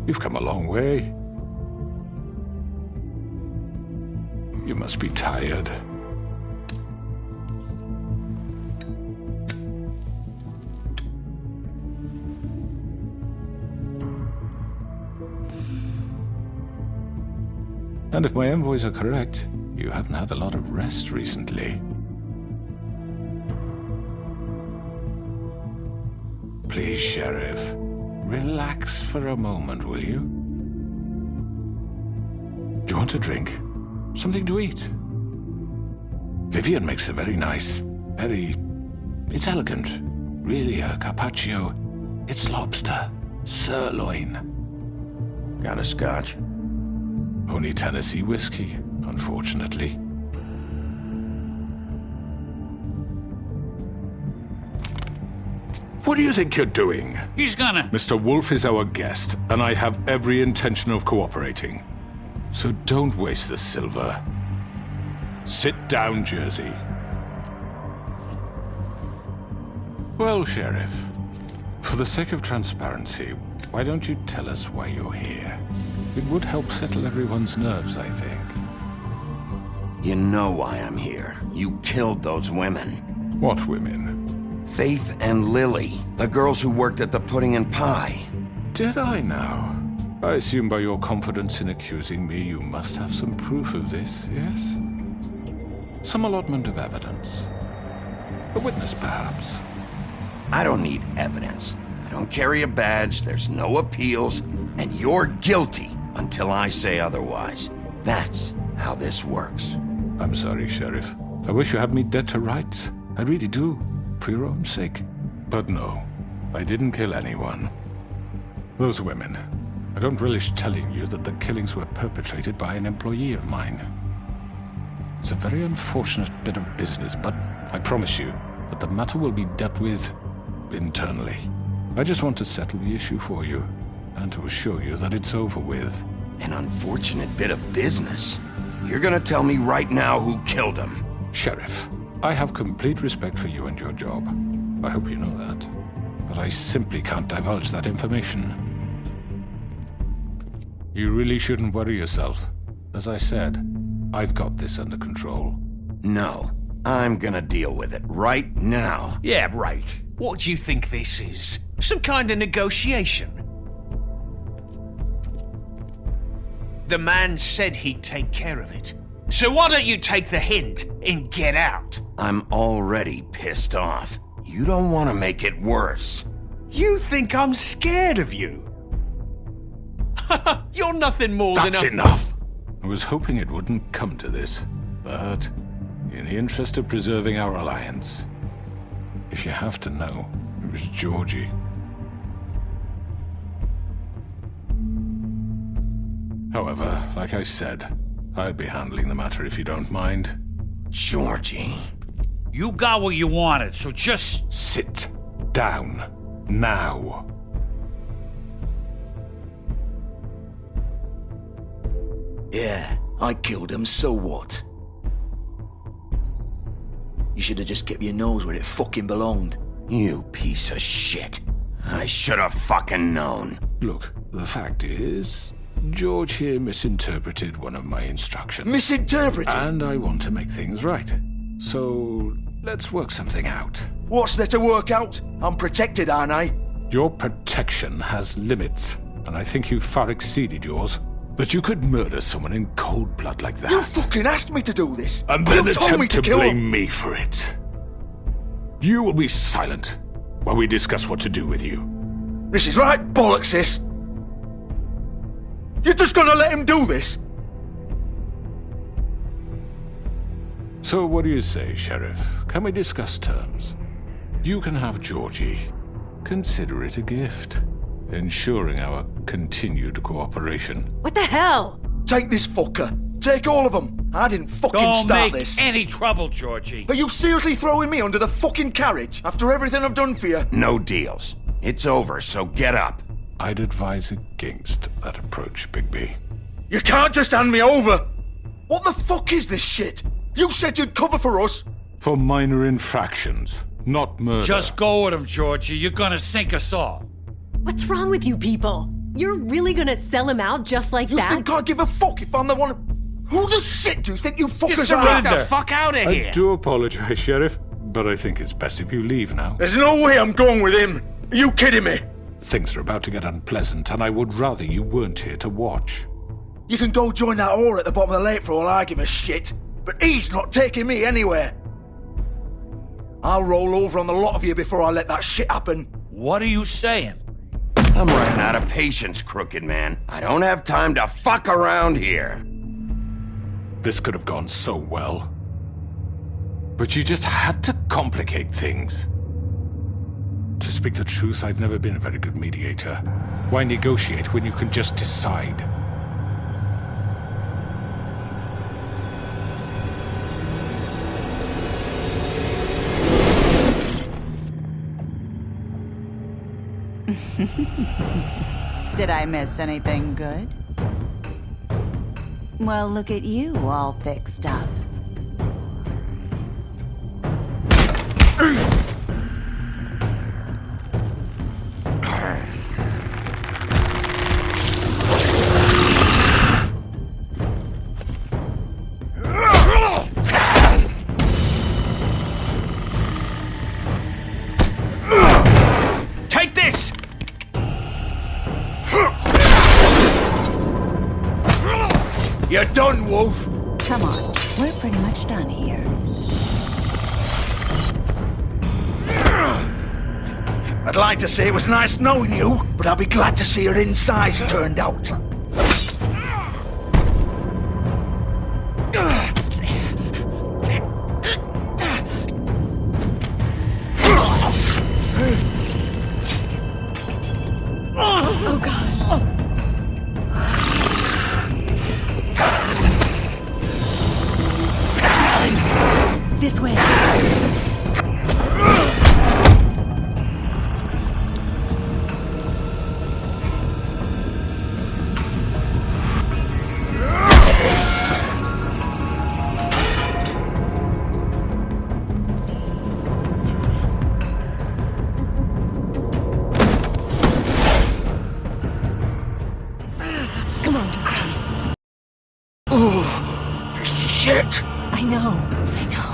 You've come a long way. You must be tired. And if my envoys are correct, you haven't had a lot of rest recently. Please, Sheriff, relax for a moment, will you? Do you want a drink? Something to eat? Vivian makes a very nice, it's elegant. Really a carpaccio. It's lobster, sirloin. Got a scotch? Only Tennessee whiskey, unfortunately. What do you think you're doing? He's gonna... Mr. Wolf is our guest, and I have every intention of cooperating. So don't waste the silver. Sit down, Jersey. Well, Sheriff, for the sake of transparency, why don't you tell us why you're here? It would help settle everyone's nerves, I think. You know why I'm here. You killed those women. What women? Faith and Lily, the girls who worked at the Pudding and Pie. Did I now? I assume by your confidence in accusing me, you must have some proof of this, yes? Some allotment of evidence. A witness, perhaps. I don't need evidence. I don't carry a badge, there's no appeals, and you're guilty until I say otherwise. That's how this works. I'm sorry, Sheriff. I wish you had me dead to rights. I really do, for your own sake. But no, I didn't kill anyone. Those women. I don't relish telling you that the killings were perpetrated by an employee of mine. It's a very unfortunate bit of business, but I promise you that the matter will be dealt with internally. I just want to settle the issue for you, and to assure you that it's over with. An unfortunate bit of business? You're gonna tell me right now who killed him? Sheriff, I have complete respect for you and your job. I hope you know that. But I simply can't divulge that information. You really shouldn't worry yourself. As I said, I've got this under control. No, I'm gonna deal with it right now. Yeah, right. What do you think this is? Some kind of negotiation? The man said he'd take care of it. So why don't you take the hint and get out? I'm already pissed off. You don't want to make it worse. You think I'm scared of you? You're nothing more than a... That's enough! I was hoping it wouldn't come to this, but in the interest of preserving our alliance, if you have to know, it was Georgie. However, like I said, I'd be handling the matter if you don't mind. Georgie. You got what you wanted, so just... Sit down. Now. Yeah, I killed him, so what? You should have just kept your nose where it fucking belonged. You piece of shit. I should have fucking known. Look, the fact is, George here misinterpreted one of my instructions. Misinterpreted? And I want to make things right. So, let's work something out. What's there to work out? I'm protected, aren't I? Your protection has limits, and I think you've far exceeded yours. That you could murder someone in cold blood like that. You fucking asked me to do this. And You then told me attempt to kill blame him. me for it. You will be silent while we discuss what to do with you. This is right bollocks, sis. You're just gonna let him do this? So what do you say, Sheriff? Can we discuss terms? You can have Georgie. Consider it a gift, ensuring our continued cooperation. What the hell? Take this fucker. Take all of them. I didn't fucking Don't start make this. any trouble, Georgie. Are you seriously throwing me under the fucking carriage after everything I've done for you? No deals. It's over, so get up. I'd advise against that approach, Bigby. You can't just hand me over. What the fuck is this shit? You said you'd cover for us. For minor infractions, not murder. Just go with him, Georgie. You're gonna sink us all. What's wrong with you people? You're really gonna sell him out just like You that? think I give a fuck if I'm the one? Who the shit do you think you fuckers Just are? get the fuck out of here! I do apologize, Sheriff, but I think it's best if you leave now. There's no way I'm going with him. Are you kidding me? Things are about to get unpleasant, and I would rather you weren't here to watch. You can go join that whore at the bottom of the lake for all I give a shit. But he's not taking me anywhere. I'll roll over on the lot of you before I let that shit happen. What are you saying? I'm running out of patience, crooked man. I don't have time to fuck around here. This could have gone so well. But you just had to complicate things. To speak the truth, I've never been a very good mediator. Why negotiate when you can just decide? Did I miss anything good? Well, look at you all fixed up. Take this! You're done, Wolf. Come on, we're pretty much done here. I'd like to say it was nice knowing you, but I'll be glad to see your insides turned out. Oh god. This way. Come on, Georgie. Shit! I know. I know.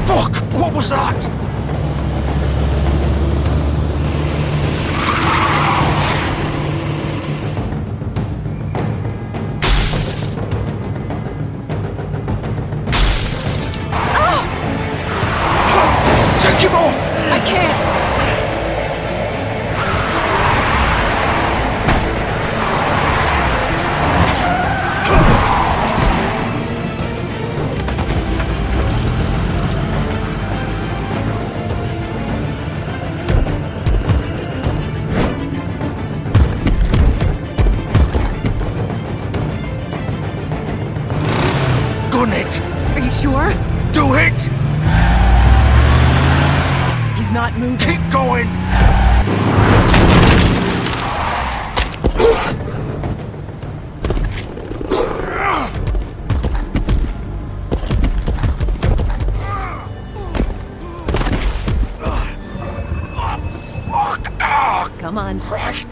Fuck! What was that? Take him off! I can't. Gun it! Are you sure? Do it! He's not moving. Keep going! Come on. Right.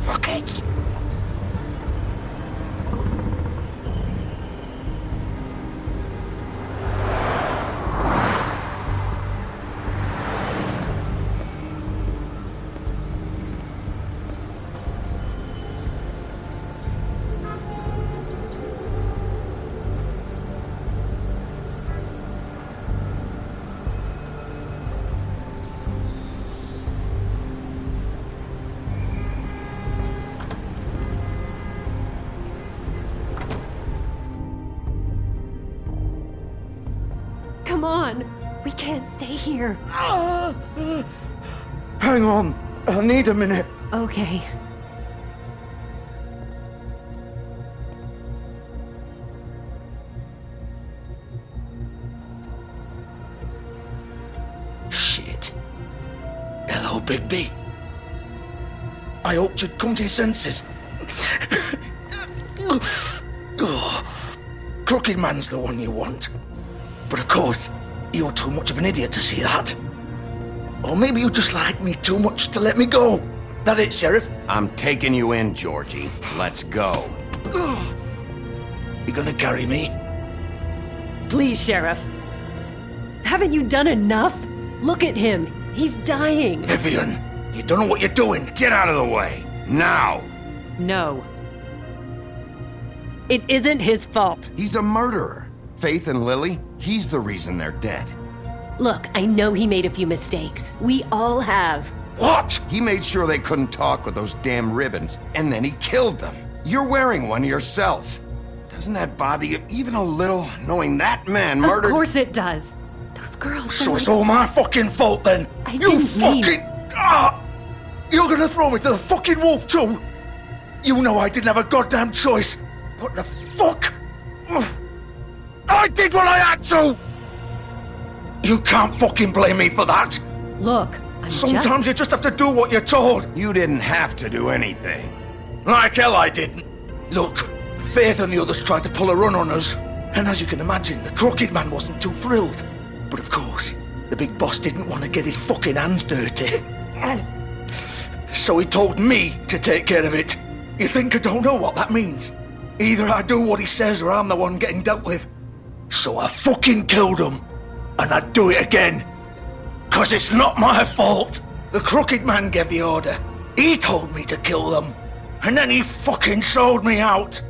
Fuck it. Come on. We can't stay here. Hang on. I need a minute. Okay. Shit. Hello, Bigby. I hoped you'd come to your senses. Crooked Man's the one you want. But of course, you're too much of an idiot to see that. Or maybe you just like me too much to let me go. That it, Sheriff? I'm taking you in, Georgie. Let's go. You gonna carry me? Please, Sheriff. Haven't you done enough? Look at him. He's dying. Vivian, you don't know what you're doing. Get out of the way. Now. No. It isn't his fault. He's a murderer. Faith and Lily, he's the reason they're dead. Look, I know he made a few mistakes. We all have. What? He made sure they couldn't talk with those damn ribbons, and then he killed them. You're wearing one yourself. Doesn't that bother you even a little, knowing that man murdered— Of course it does. Those girls So are it's like- all my fucking fault then? I You didn't mean- fucking... You're gonna throw me to the fucking wolf too? You know I didn't have a goddamn choice. What the fuck? I did what I had to! You can't fucking blame me for that. Look, I'm Sometimes you just have to do what you're told. You didn't have to do anything. Like hell I didn't. Look, Faith and the others tried to pull a run on us. And as you can imagine, the Crooked Man wasn't too thrilled. But of course, the big boss didn't want to get his fucking hands dirty. So he told me to take care of it. You think I don't know what that means? Either I do what he says or I'm the one getting dealt with. So I fucking killed him. And I'd do it again. 'Cause it's not my fault. The Crooked Man gave the order. He told me to kill them. And then he fucking sold me out.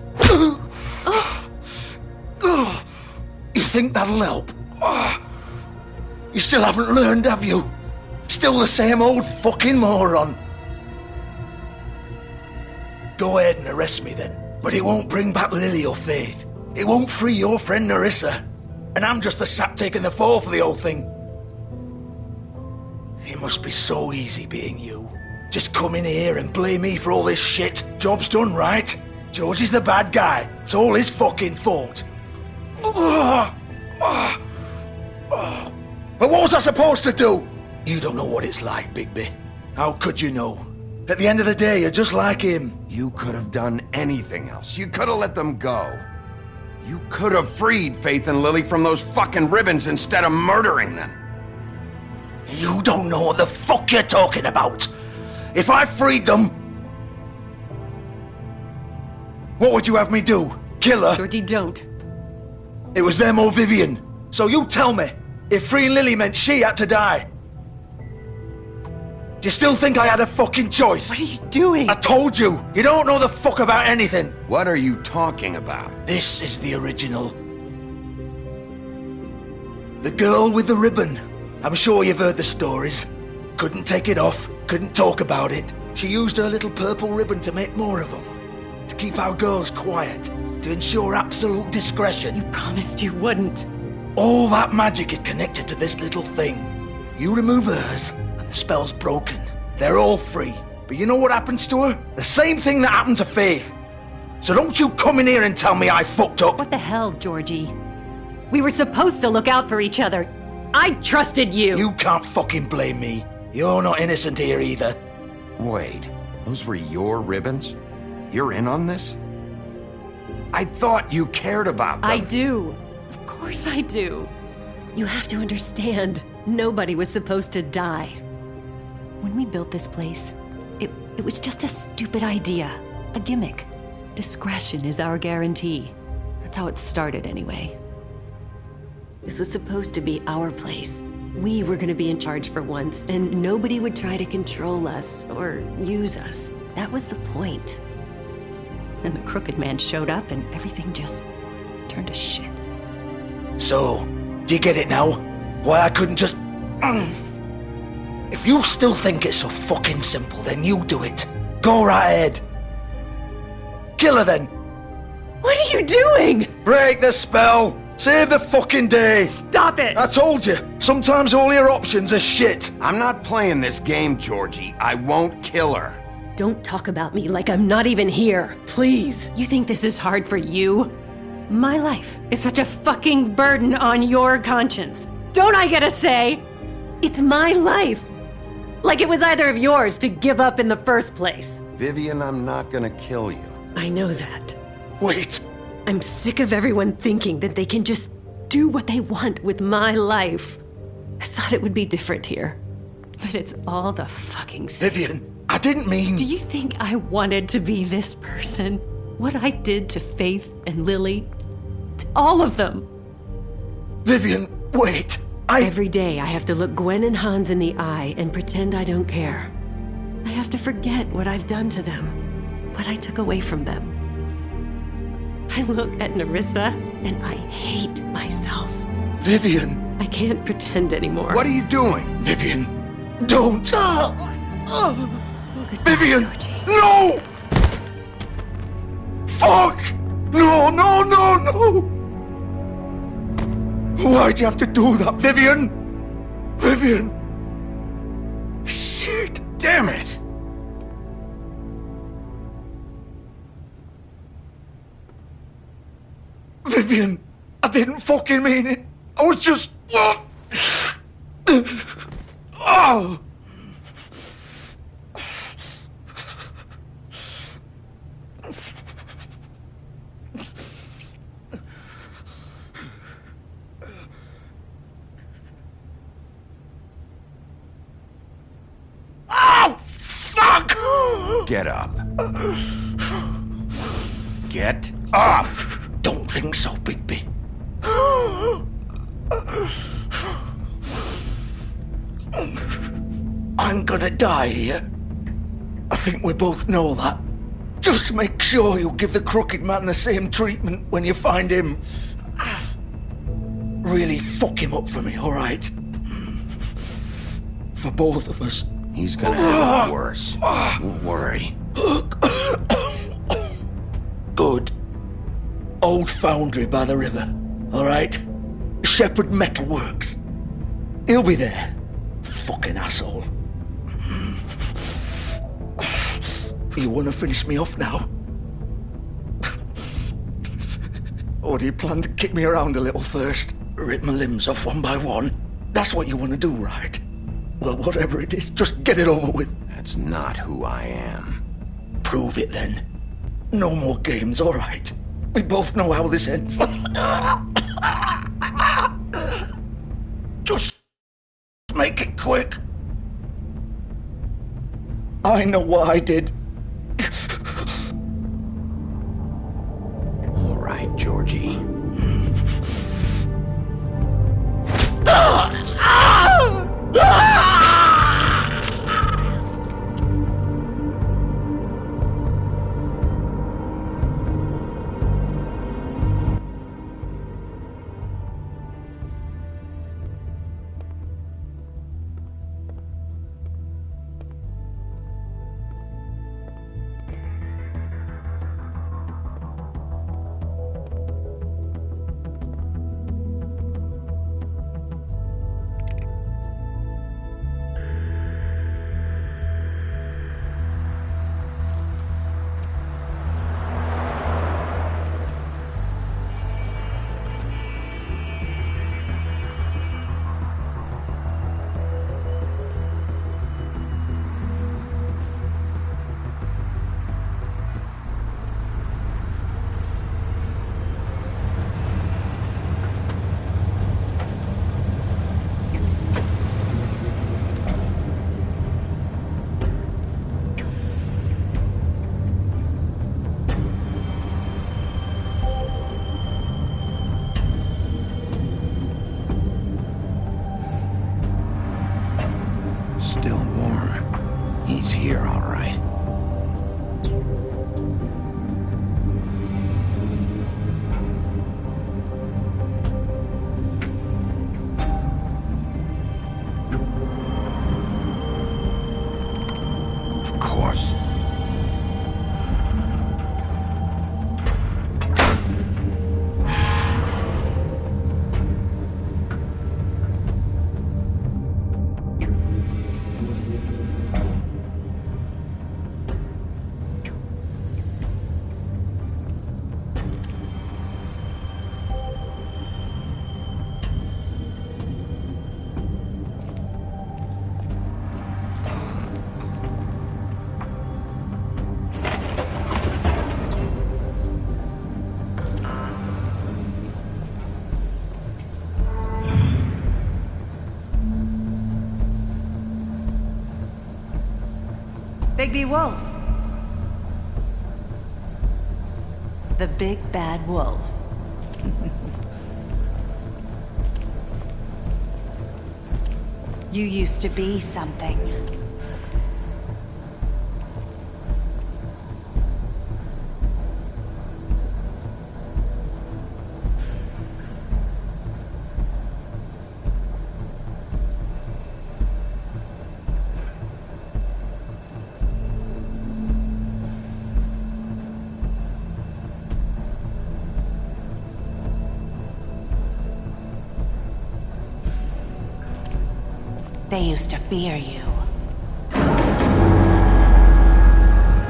You think that'll help? You still haven't learned, have you? Still the same old fucking moron. Go ahead and arrest me then. But it won't bring back Lily or Faith. It won't free your friend Nerissa. And I'm just the sap taking the fall for the whole thing. It must be so easy being you. Just come in here and blame me for all this shit. Job's done, right? George is the bad guy. It's all his fucking fault. But what was I supposed to do? You don't know what it's like, Bigby. How could you know? At the end of the day, you're just like him. You could have done anything else. You could have let them go. You could have freed Faith and Lily from those fucking ribbons instead of murdering them. You don't know what the fuck you're talking about. If I freed them... What would you have me do? Kill her? Georgie, don't. It was them or Vivian. So you tell me, if freeing Lily meant she had to die. Do you still think I had a fucking choice? What are you doing? I told you, you don't know the fuck about anything. What are you talking about? This is the original. The girl with the ribbon. I'm sure you've heard the stories. Couldn't take it off, couldn't talk about it. She used her little purple ribbon to make more of them. To keep our girls quiet. To ensure absolute discretion. You promised you wouldn't. All that magic is connected to this little thing. You remove hers, and the spell's broken. They're all free. But you know what happens to her? The same thing that happened to Faith. So don't you come in here and tell me I fucked up. What the hell, Georgie? We were supposed to look out for each other. I trusted you. You can't fucking blame me. You're not innocent here either. Wait, those were your ribbons? You're in on this? I thought you cared about them. I do. Of course I do. You have to understand, nobody was supposed to die. When we built this place, it was just a stupid idea. A gimmick. Discretion is our guarantee. That's how it started anyway. This was supposed to be our place. We were gonna be in charge for once, and nobody would try to control us or use us. That was the point. Then the Crooked Man showed up and everything just turned to shit. So, do you get it now? Why I couldn't just... If you still think it's so fucking simple, then you do it. Go right ahead. Kill her then. What are you doing? Break the spell. Save the fucking day. Stop it! I told you, sometimes all your options are shit. I'm not playing this game, Georgie. I won't kill her. Don't talk about me like I'm not even here. Please. You think this is hard for you? My life is such a fucking burden on your conscience. Don't I get a say? It's my life. Like it was either of yours to give up in the first place. Vivian, I'm not gonna kill you. I know that. Wait, I'm sick of everyone thinking that they can just do what they want with my life. I thought it would be different here. But it's all the fucking same. Vivian, I didn't mean... Do you think I wanted to be this person? What I did to Faith and Lily? To all of them? Vivian, wait. Every day I have to look Gwen and Hans in the eye and pretend I don't care. I have to forget what I've done to them, what I took away from them. I look at Nerissa and I hate myself. Vivian. I can't pretend anymore. What are you doing? Vivian, don't. Goodbye, Vivian, Georgie. no! Fuck! No, no, no, no! Why'd you have to do that, Vivian? Vivian! Shit! Damn it! Vivian, I didn't fucking mean it. I was just... Oh! Oh, fuck! Get up. Get up! Don't think so, Bigby. I'm gonna die here. I think we both know that. Just make sure you give the Crooked Man the same treatment when you find him. Really fuck him up for me, alright? For both of us. He's gonna have it worse. Don't worry. Good. Old foundry by the river, alright? Shepherd Metalworks. He'll be there. Fucking asshole. You wanna finish me off now? Or do you plan to kick me around a little first? Rip my limbs off one by one? That's what you wanna do, right? Well, whatever it is, just get it over with. That's not who I am. Prove it then. No more games, alright? We both know how this ends. Just make it quick. I know what I did. All right, Georgie. He's here, all right. Of course. Bigby Wolf. The big bad wolf. You used to be something. They used to fear you.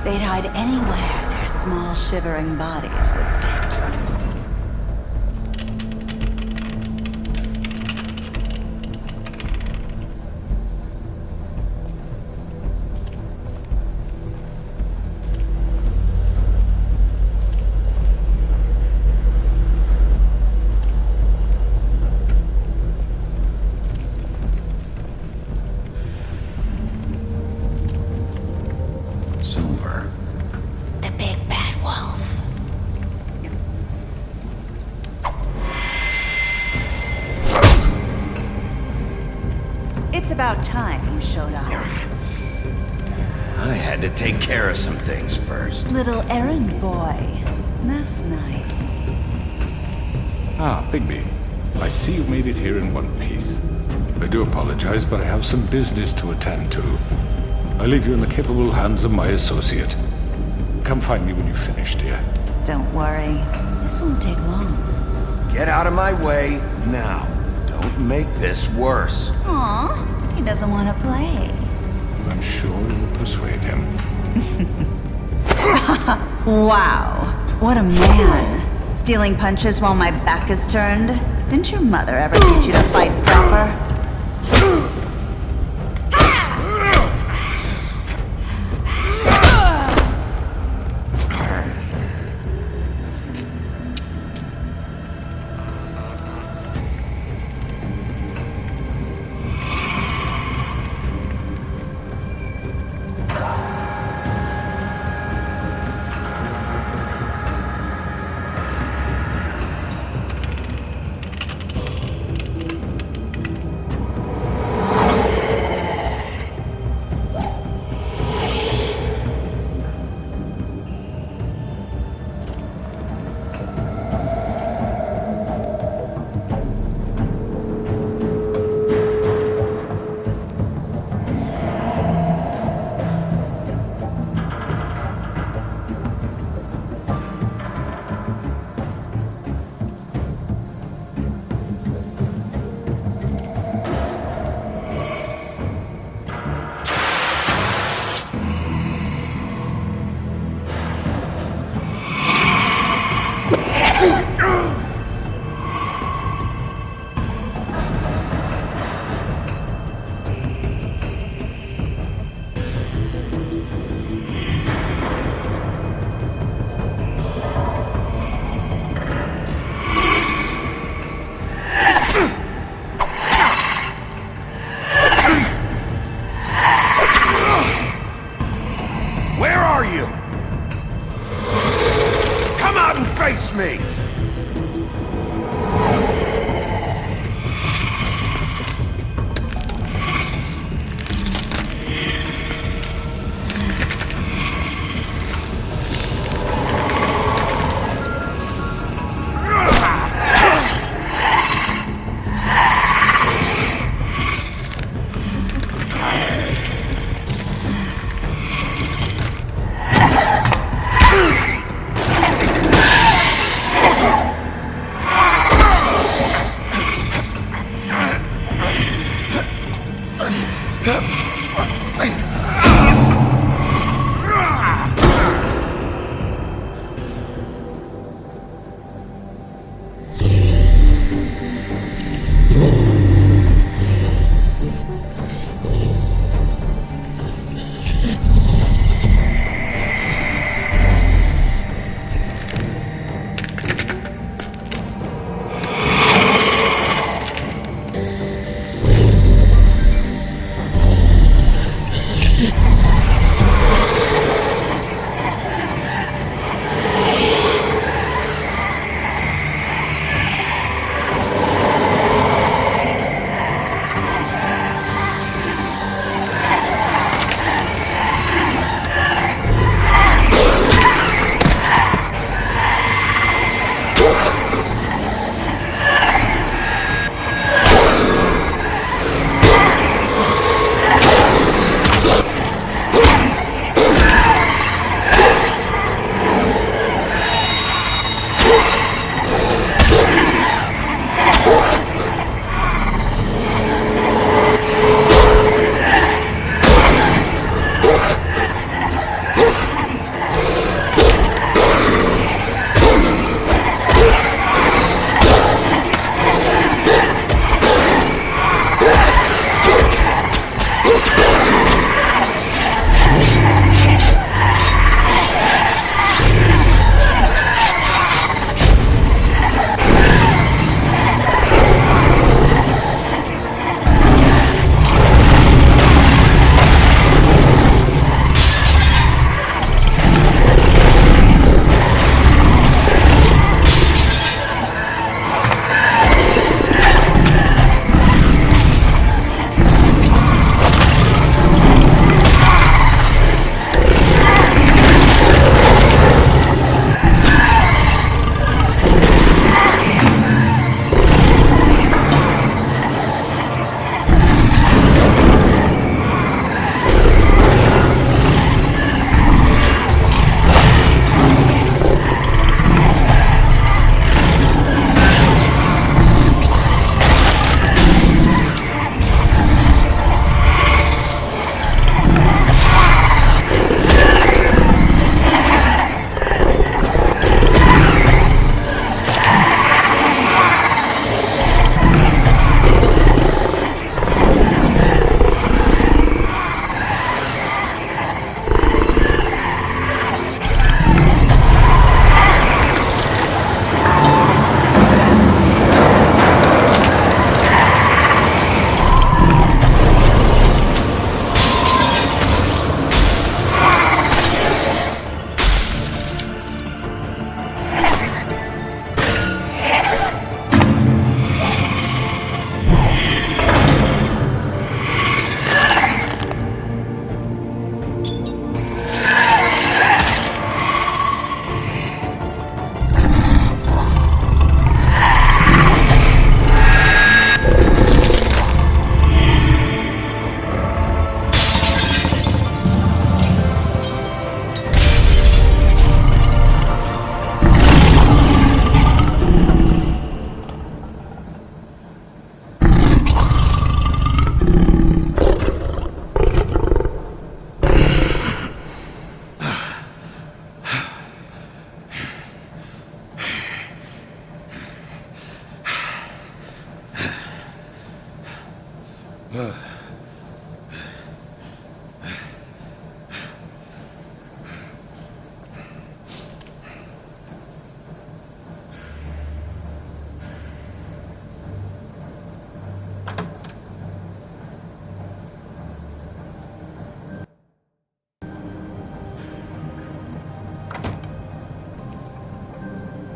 They'd hide anywhere their small, shivering bodies would fit. Silver. The big bad wolf. It's about time you showed up. I had to take care of some things first. Little errand boy. That's nice. Ah, Bigby. I see you made it here in one piece. I do apologize, but I have some business to attend to. I leave you in the capable hands of my associate. Come find me when you've finished, dear. Don't worry. This won't take long. Get out of my way now. Don't make this worse. Aw, he doesn't want to play. I'm sure you'll persuade him. Wow, what a man. Stealing punches while my back is turned? Didn't your mother ever teach you to fight proper?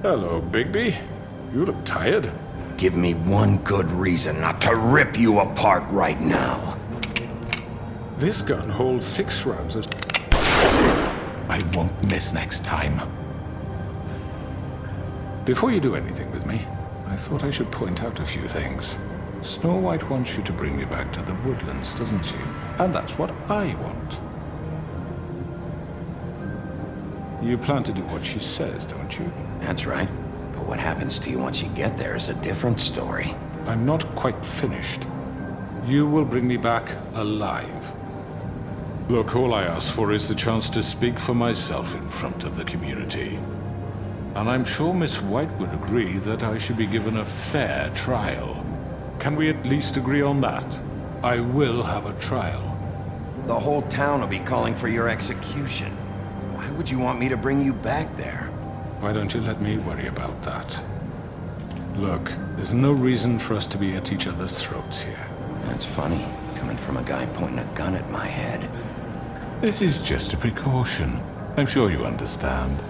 Hello, Bigby. You look tired. Give me one good reason not to rip you apart right now. This gun holds 6 rounds of... I won't miss next time. Before you do anything with me, I thought I should point out a few things. Snow White wants you to bring me back to the woodlands, doesn't she? And that's what I want. You plan to do what she says, don't you? That's right. But what happens to you once you get there is a different story. I'm not quite finished. You will bring me back alive. Look, all I ask for is the chance to speak for myself in front of the community. And I'm sure Miss White would agree that I should be given a fair trial. Can we at least agree on that? I will have a trial. The whole town will be calling for your execution. Why would you want me to bring you back there? Why don't you let me worry about that? Look, there's no reason for us to be at each other's throats here. That's funny, coming from a guy pointing a gun at my head. This is just a precaution. I'm sure you understand.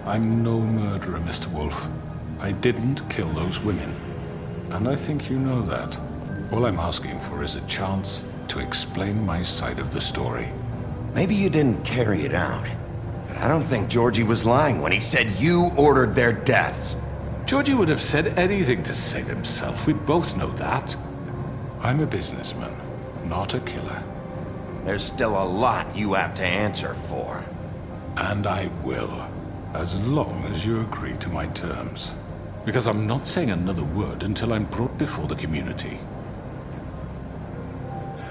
I'm no murderer, Mr. Wolf. I didn't kill those women. And I think you know that. All I'm asking for is a chance to explain my side of the story. Maybe you didn't carry it out, but I don't think Georgie was lying when he said you ordered their deaths. Georgie would have said anything to save himself. We both know that. I'm a businessman, not a killer. There's still a lot you have to answer for. And I will, as long as you agree to my terms. Because I'm not saying another word until I'm brought before the community.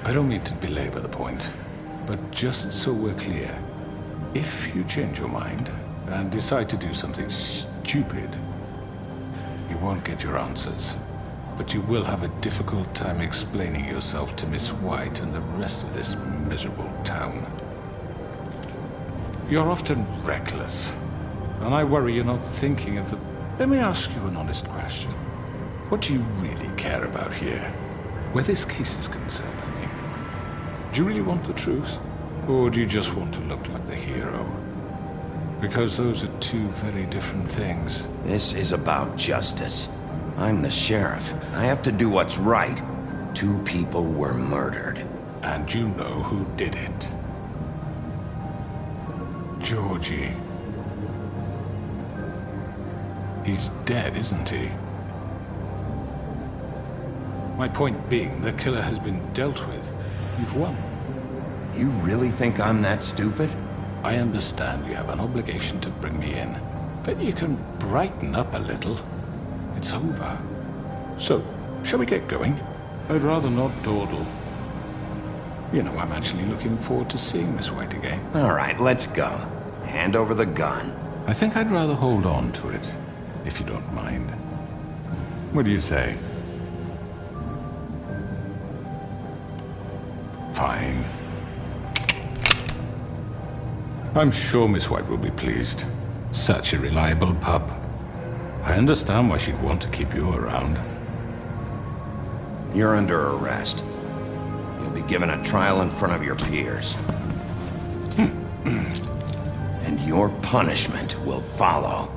I don't mean to belabor the point, but just so we're clear, if you change your mind and decide to do something stupid, you won't get your answers. But you will have a difficult time explaining yourself to Miss White and the rest of this miserable town. You're often reckless, and I worry you're not thinking of the... Let me ask you an honest question. What do you really care about here? Where this case is concerned, I mean. Do you really want the truth? Or do you just want to look like the hero? Because those are two very different things. This is about justice. I'm the sheriff. I have to do what's right. 2 people were murdered. And you know who did it. Georgie. He's dead, isn't he? My point being, the killer has been dealt with. You've won. You really think I'm that stupid? I understand you have an obligation to bring me in, but you can brighten up a little. It's over. So, shall we get going? I'd rather not dawdle. You know, I'm actually looking forward to seeing Miss White again. All right, let's go. Hand over the gun. I think I'd rather hold on to it, if you don't mind. What do you say? Fine. I'm sure Miss White will be pleased. Such a reliable pup. I understand why she'd want to keep you around. You're under arrest. You'll be given a trial in front of your peers. And your punishment will follow.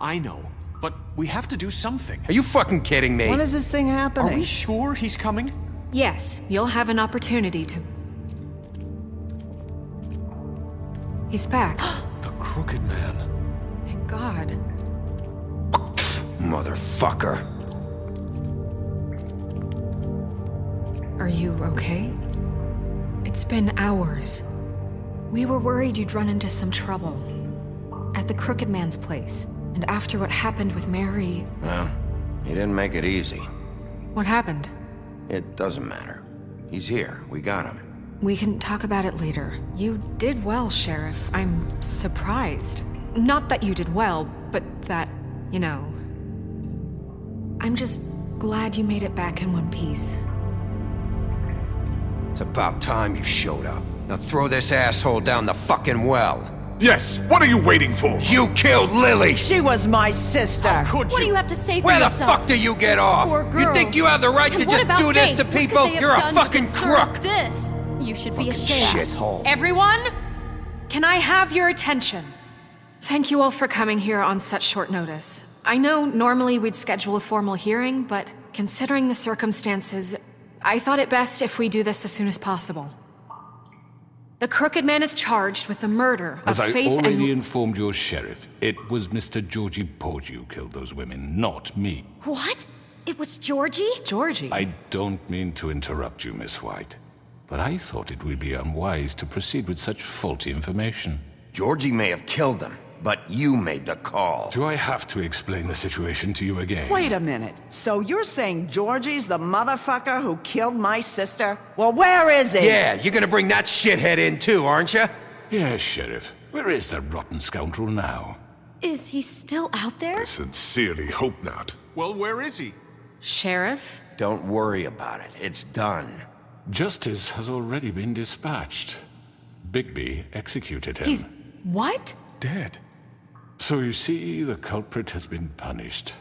I know. But we have to do something. Are you fucking kidding me? When is this thing happening? Are we sure he's coming? Yes, you'll have an opportunity to... He's back. The Crooked Man. Thank God. Motherfucker. Are you okay? It's been hours. We were worried you'd run into some trouble. At the Crooked Man's place. And after what happened with Mary... Well, he didn't make it easy. What happened? It doesn't matter. He's here. We got him. We can talk about it later. You did well, Sheriff. I'm surprised. Not that you did well, but that, you know... I'm just glad you made it back in one piece. It's about time you showed up. Now throw this asshole down the fucking well. Yes, what are you waiting for? You killed Lily! She was my sister. Could What do you? you have to say for Where the yourself? fuck do you get off? Poor You think girls. you have the right And to what just about do this Faith? to What could people? they have You're a done to fucking deserve crook! This. You should be ashamed. Shithole. Everyone, can I have your attention? Thank you all for coming here on such short notice. I know normally we'd schedule a formal hearing, but considering the circumstances, I thought it best if we do this as soon as possible. The Crooked Man is charged with the murder As of I Faith already and... informed your sheriff, it was Mr. Georgie Porge who killed those women, not me. What? It was Georgie? Georgie? I don't mean to interrupt you, Miss White, but I thought it would be unwise to proceed with such faulty information. Georgie may have killed them, but you made the call. Do I have to explain the situation to you again? Wait a minute. So you're saying Georgie's the motherfucker who killed my sister? Well, where is he? Yeah, you're gonna bring that shithead in too, aren't you? Yes, Sheriff. Where is that rotten scoundrel now? Is he still out there? I sincerely hope not. Well, where is he? Sheriff? Don't worry about it. It's done. Justice has already been dispatched. Bigby executed him. He's... what? dead. So you see, the culprit has been punished.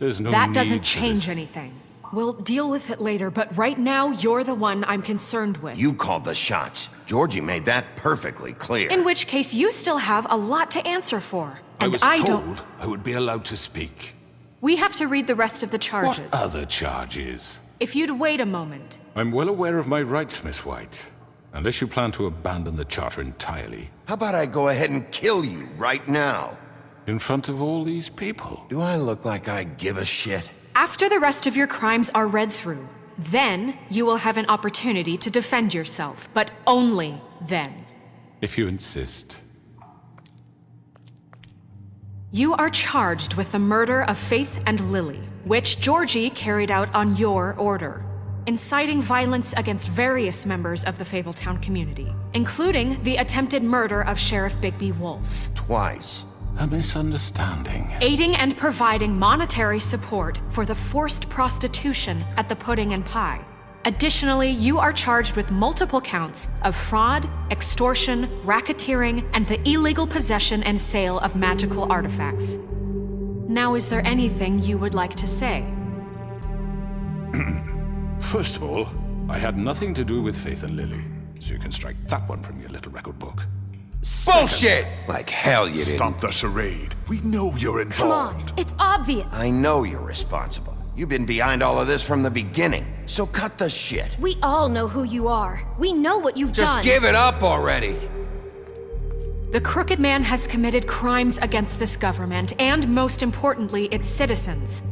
There's no That need doesn't for change this. anything. We'll deal with it later, but right now, you're the one I'm concerned with. You called the shots. Georgie made that perfectly clear. In which case, you still have a lot to answer for. I And was don't... told I would be allowed to speak. We have to read the rest of the charges. What other charges? If you'd wait a moment. I'm well aware of my rights, Miss White. Unless you plan to abandon the charter entirely. How about I go ahead and kill you right now? In front of all these people. Do I look like I give a shit? After the rest of your crimes are read through, then you will have an opportunity to defend yourself, but only then. If you insist. You are charged with the murder of Faith and Lily, which Georgie carried out on your order, inciting violence against various members of the Fabletown community, including the attempted murder of Sheriff Bigby Wolf. Twice. A misunderstanding. Aiding and providing monetary support for the forced prostitution at the Pudding and Pie. Additionally, you are charged with multiple counts of fraud, extortion, racketeering, and the illegal possession and sale of magical artifacts. Now, is there anything you would like to say? First of all, I had nothing to do with Faith and Lily, so you can strike that one from your little record book. Bullshit! Like hell you didn't. Stop the charade. We know you're involved. It's obvious. I know you're responsible. You've been behind all of this from the beginning, so cut the shit. We all know who you are. We know what you've Just done. give it up already. The Crooked Man has committed crimes against this government and, most importantly, its citizens.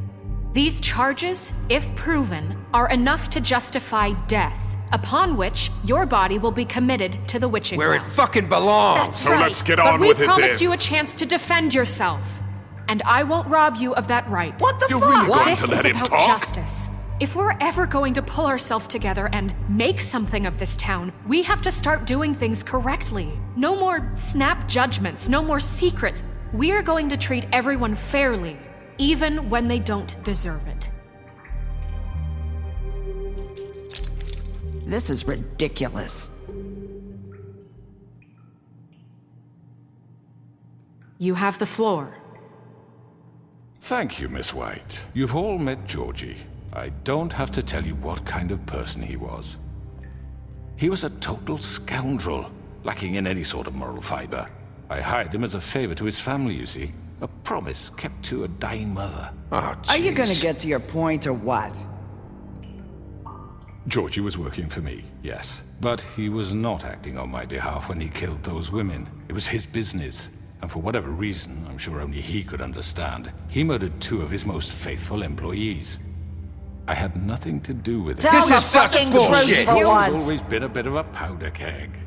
These charges, if proven, are enough to justify death, upon which your body will be committed to the witching Where it well. fucking belongs. That's So right. let's get but on we with it promised then. you a chance to defend yourself, and I won't rob you of that right. What the You're fuck? really going This to is let him about talk? justice. If we're ever going to pull ourselves together and make something of this town, we have to start doing things correctly. No more snap judgments, no more secrets. We're going to treat everyone fairly, even when they don't deserve it. This is ridiculous. You have the floor. Thank you, Miss White. You've all met Georgie. I don't have to tell you what kind of person he was. He was a total scoundrel, lacking in any sort of moral fiber. I hired him as a favor to his family, you see. A promise kept to a dying mother. Oh, Are you gonna jeez. get to your point or what? Georgie was working for me, yes. But he was not acting on my behalf when he killed those women. It was his business. And for whatever reason, I'm sure only he could understand, he murdered 2 of his most faithful employees. I had nothing to do with it. Tell This the is such fucking bullshit. truth for He's once. always been a bit of a powder keg.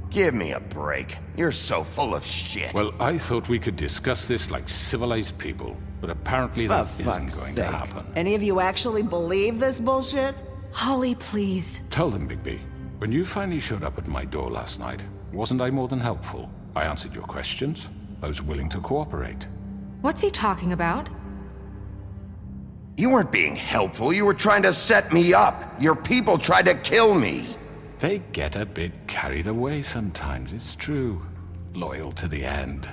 Give me a break. You're so full of shit. Well, I thought we could discuss this like civilized people, but apparently For that isn't fuck's going sake. to happen. Any of you actually believe this bullshit? Holly, please. Tell them, Bigby, when you finally showed up at my door last night, wasn't I more than helpful? I answered your questions. I was willing to cooperate. What's he talking about? You weren't being helpful. You were trying to set me up. Your people tried to kill me. They get a bit carried away sometimes, it's true. Loyal to the end.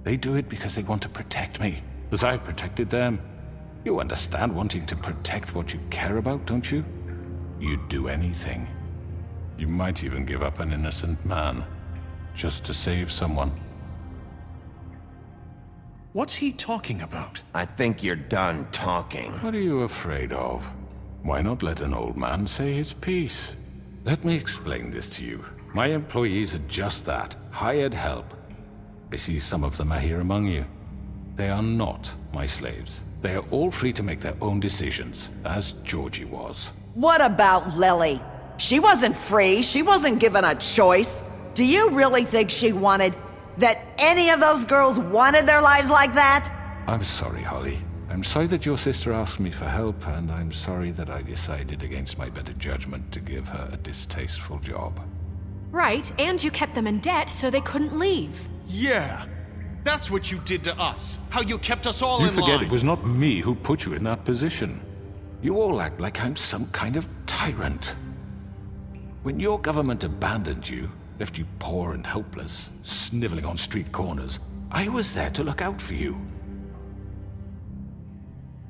They do it because they want to protect me, as I protected them. You understand wanting to protect what you care about, don't you? You'd do anything. You might even give up an innocent man, just to save someone. What's he talking about? I think you're done talking. What are you afraid of? Why not let an old man say his piece? Let me explain this to you. My employees are just that, hired help. I see some of them are here among you. They are not my slaves. They are all free to make their own decisions, as Georgie was. What about Lily? She wasn't free. She wasn't given a choice. Do you really think she wanted... that any of those girls wanted their lives like that? I'm sorry, Holly. I'm sorry that your sister asked me for help, and I'm sorry that I decided against my better judgment to give her a distasteful job. Right, and you kept them in debt so they couldn't leave. Yeah, that's what you did to us. How you kept us all You in forget line. it was not me who put you in that position. You all act like I'm some kind of tyrant. When your government abandoned you, left you poor and helpless, sniveling on street corners, I was there to look out for you.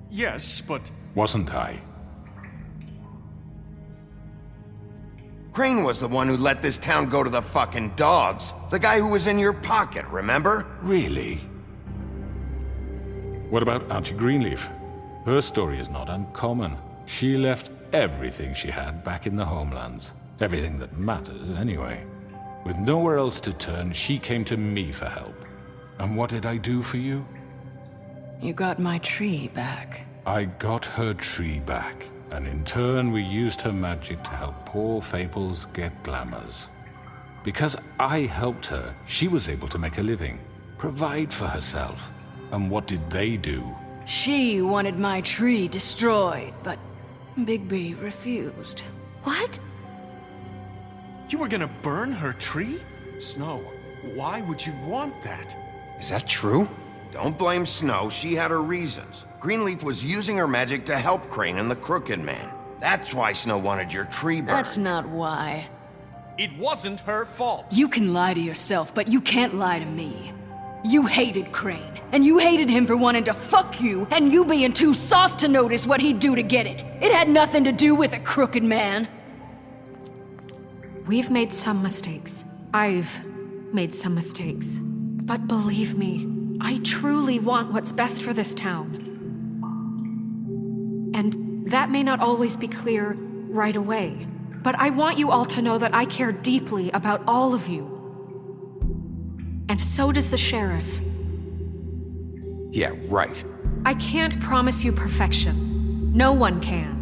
Yes, but... Wasn't I? Crane was the one who let this town go to the fucking dogs. The guy who was in your pocket, remember? Really? What about Auntie Greenleaf? Her story is not uncommon. She left everything she had back in the homelands. Everything that mattered, anyway. With nowhere else to turn, she came to me for help. And what did I do for you? You got my tree back. I got her tree back, and in turn we used her magic to help poor Fables get glamours. Because I helped her, she was able to make a living, provide for herself. And what did they do? She wanted my tree destroyed, but Bigby refused. What? You were gonna burn her tree? Snow, why would you want that? Is that true? Don't blame Snow, she had her reasons. Greenleaf was using her magic to help Crane and the Crooked Man. That's why Snow wanted your tree burned. That's not why. It wasn't her fault. You can lie to yourself, but you can't lie to me. You hated Crane, and you hated him for wanting to fuck you, and you being too soft to notice what he'd do to get it. It had nothing to do with a Crooked Man. We've made some mistakes. I've made some mistakes. But believe me, I truly want what's best for this town. And that may not always be clear right away. But I want you all to know that I care deeply about all of you. And so does the sheriff. Yeah, right. I can't promise you perfection. No one can.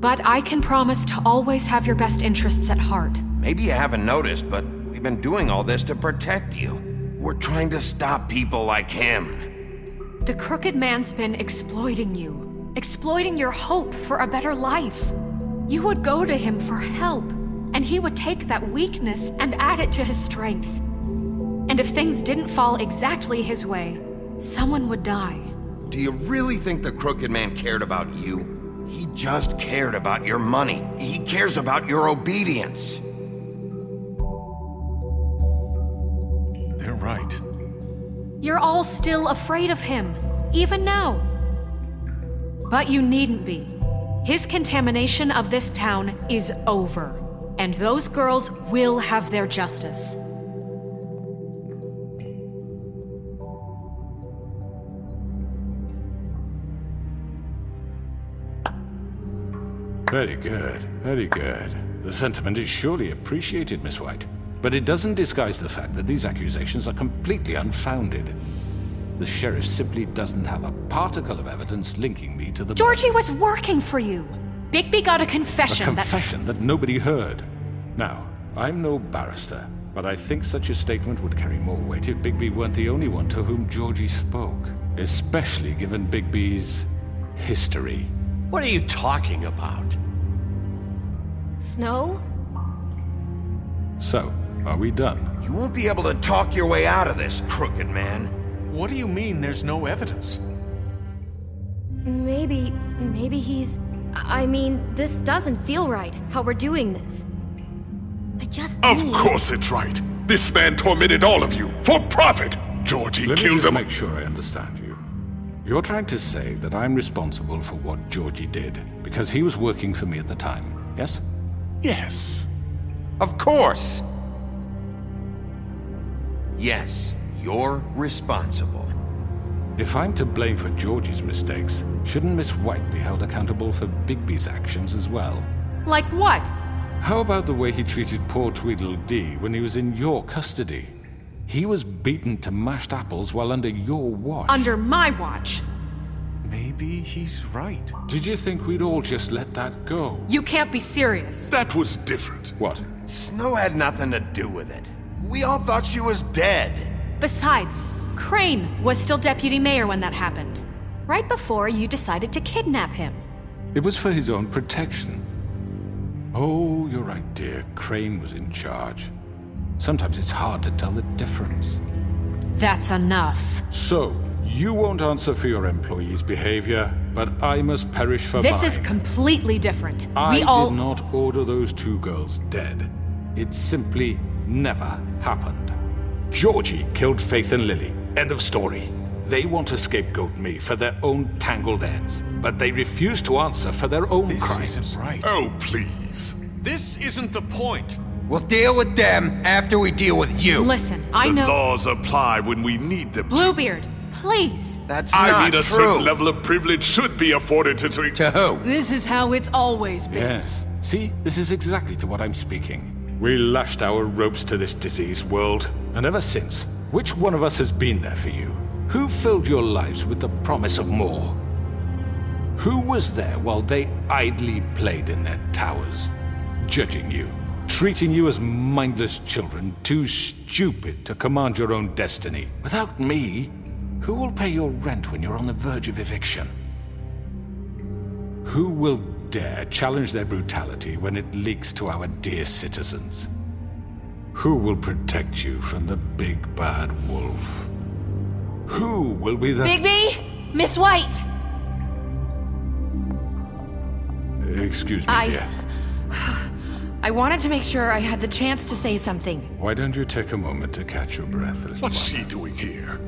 But I can promise to always have your best interests at heart. Maybe you haven't noticed, but we've been doing all this to protect you. We're trying to stop people like him. The Crooked Man's been exploiting you. Exploiting your hope for a better life. You would go to him for help, and he would take that weakness and add it to his strength. And if things didn't fall exactly his way, someone would die. Do you really think the Crooked Man cared about you? He just cared about your money. He cares about your obedience. They're right. You're all still afraid of him, even now. But you needn't be. His contamination of this town is over, and those girls will have their justice. Very good, very good. The sentiment is surely appreciated, Miss White. But it doesn't disguise the fact that these accusations are completely unfounded. The sheriff simply doesn't have a particle of evidence linking me to the... Georgie was working for you. Bigby got a confession A confession that nobody heard. Now, I'm no barrister, but I think such a statement would carry more weight if Bigby weren't the only one to whom Georgie spoke. Especially given Bigby's history. What are you talking about? Snow? So, are we done? You won't be able to talk your way out of this, Crooked Man. What do you mean there's no evidence? Maybe he's... I mean, this doesn't feel right, how we're doing this. I just Of need... course it's right. This man tormented all of you for profit. Georgie Let me killed just him. make sure I understand you. You're trying to say that I'm responsible for what Georgie did because he was working for me at the time, yes? Yes. Of course. Yes, you're responsible. If I'm to blame for Georgie's mistakes, shouldn't Miss White be held accountable for Bigby's actions as well? Like what? How about the way he treated poor Tweedledee when he was in your custody? He was beaten to mashed apples while under your watch. Under my watch. Maybe he's right. Did you think we'd all just let that go? You can't be serious. That was different. What? Snow had nothing to do with it. We all thought she was dead. Besides, Crane was still deputy mayor when that happened. Right before you decided to kidnap him. It was for his own protection. Oh, you're right, dear. Crane was in charge. Sometimes it's hard to tell the difference. That's enough. So, you won't answer for your employees' behavior, but I must perish for This mine. is completely different. I We all... did not order those 2 girls dead. It simply never happened. Georgie killed Faith and Lily. End of story. They want to scapegoat me for their own tangled ends, but they refuse to answer for their own crimes. This isn't right. Oh, please. This isn't the point. We'll deal with them after we deal with you. Listen, I The know... laws apply when we need them to. Bluebeard, please. That's I not mean, a true. certain level of privilege should be afforded to... To who? This is how it's always been. Yes. See, this is exactly to what I'm speaking. We lashed our ropes to this diseased world, and ever since, which one of us has been there for you? Who filled your lives with the promise of more? Who was there while they idly played in their towers, judging you, treating you as mindless children, too stupid to command your own destiny? Without me, who will pay your rent when you're on the verge of eviction? Who will dare challenge their brutality when it leaks to our dear citizens? Who will protect you from the big bad wolf? Who will be the... Bigby! Miss White! Excuse me, dear. I wanted to make sure I had the chance to say something. Why don't you take a moment to catch your breath, little What's one? she doing here?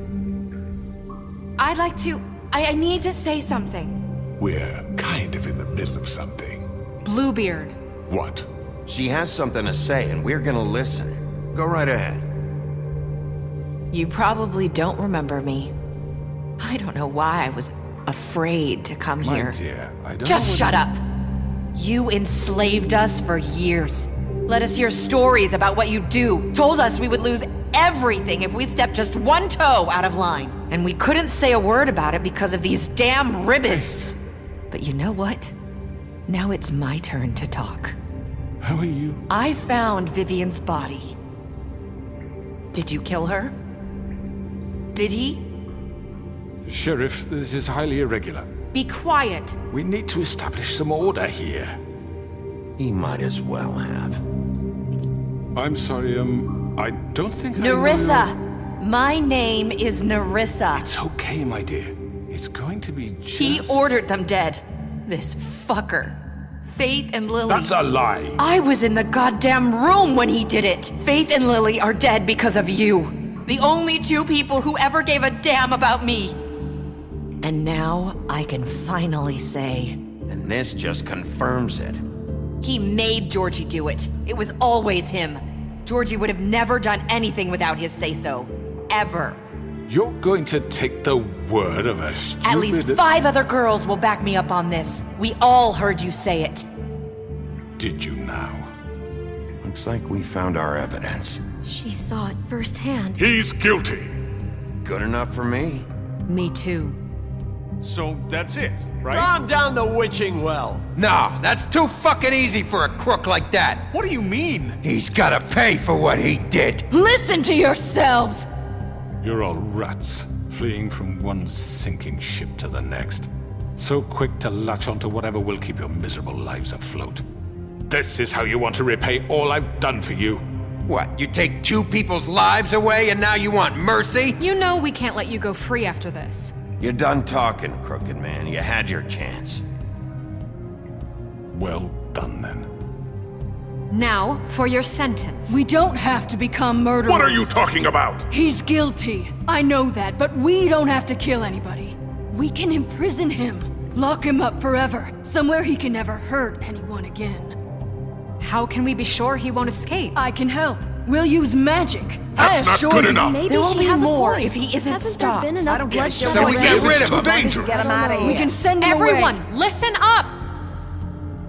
I'd like to... I need to say something. We're kind of in the middle of something. Bluebeard. What? She has something to say, and we're gonna listen. Go right ahead. You probably don't remember me. I don't know why I was afraid to come My here. dear, I don't Just know shut what- up! You enslaved us for years. Let us hear stories about what you do. Told us we would lose everything if we stepped just one toe out of line. And we couldn't say a word about it because of these damn ribbons. But you know what? Now it's my turn to talk. How are you? I found Vivian's body. Did you kill her? Did he? Sheriff, this is highly irregular. Be quiet. We need to establish some order here. He might as well have. I'm sorry, I don't think I Nerissa! know My name is Nerissa. It's okay, my dear. It's going to be just... He ordered them dead. This fucker. Faith and Lily. That's a lie. I was in the goddamn room when he did it. Faith and Lily are dead because of you. The only 2 people who ever gave a damn about me. And now I can finally say, And this just confirms it. he made Georgie do it. It was always him. Georgie would have never done anything without his say-so. Ever. You're going to take the word of a stupid... At least 5 other girls will back me up on this. We all heard you say it. Did you now? Looks like we found our evidence. She saw it firsthand. He's guilty. Good enough for me. Me too. So that's it, right? Calm down the witching well. Nah, that's too fucking easy for a crook like that. What do you mean? He's gotta pay for what he did. Listen to yourselves! You're all rats, fleeing from one sinking ship to the next. So quick to latch onto whatever will keep your miserable lives afloat. This is how you want to repay all I've done for you? What, you take 2 people's lives away and now you want mercy? You know we can't let you go free after this. You're done talking, crooked man. You had your chance. Well done, then. Now, for your sentence. We don't have to become murderers. What are you talking about? He's guilty. I know that, but we don't have to kill anybody. We can imprison him. Lock him up forever. Somewhere he can never hurt anyone again. How can we be sure he won't escape? I can help. We'll use magic. That's not good enough. Maybe There will she be has more a point. if he isn't Hasn't stopped. there been enough bloodshed So we already? get rid of It's too him. dangerous. Get him out of here. We can send him Everyone, away. listen up!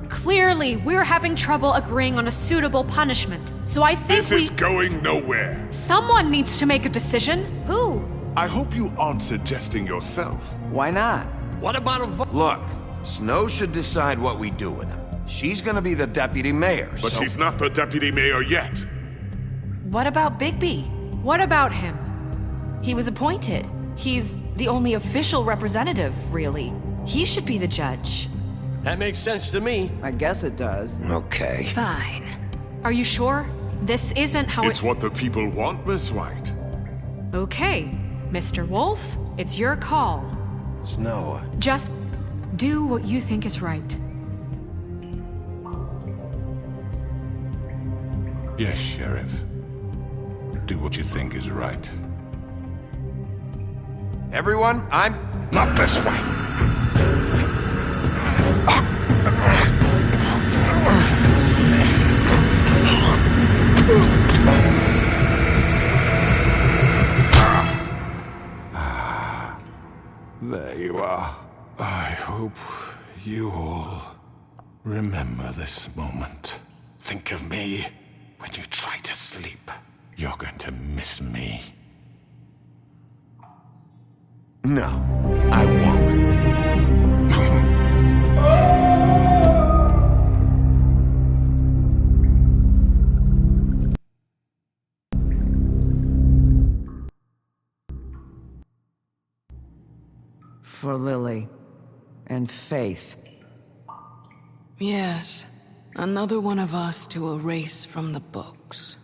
Clearly, we're having trouble agreeing on a suitable punishment. So I think This is going nowhere. someone needs to make a decision. Who? I hope you aren't suggesting yourself. Why not? What about a Look, Snow should decide what we do with him. She's gonna be the deputy mayor, But so... she's not the deputy mayor yet. What about Bigby? What about him? He was appointed. He's the only official representative, really. He should be the judge. That makes sense to me. I guess it does. Okay. Fine. Are you sure? This isn't how It's what the people want, Miss White. Okay, Mr. Wolf, it's your call. Snow, Just do what you think is right. Yes, Sheriff. Do what you think is right. everyone, I'm... Not this way. There you are. I hope you all remember this moment. Think of me when you try to sleep. You're going to miss me. No, I won't. For Lily and Faith. Yes, another one of us to erase from the books.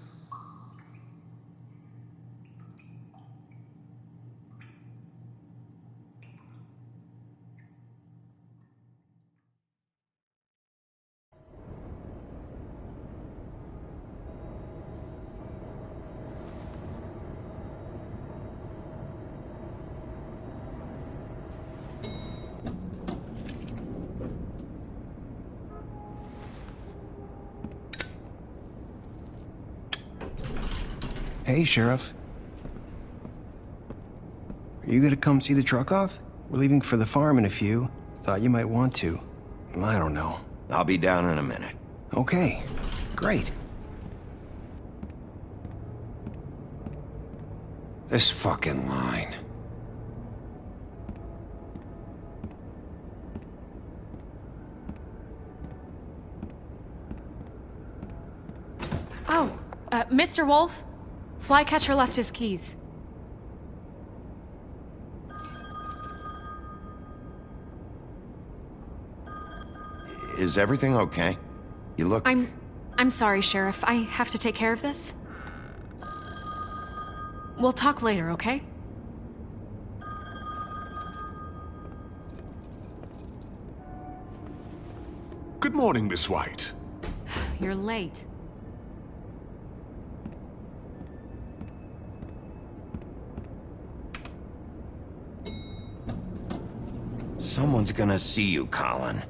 Hey, Sheriff. Are you gonna come see the truck off? We're leaving for the farm in a few. Thought you might want to. I don't know. I'll be down in a minute. Okay, great. This fucking line. Oh, Mr. Wolf? Flycatcher left his keys. Is everything okay? You look... I'm sorry, Sheriff. I have to take care of this. We'll talk later, okay? Good morning, Miss White. You're late. Someone's gonna see you, Colin.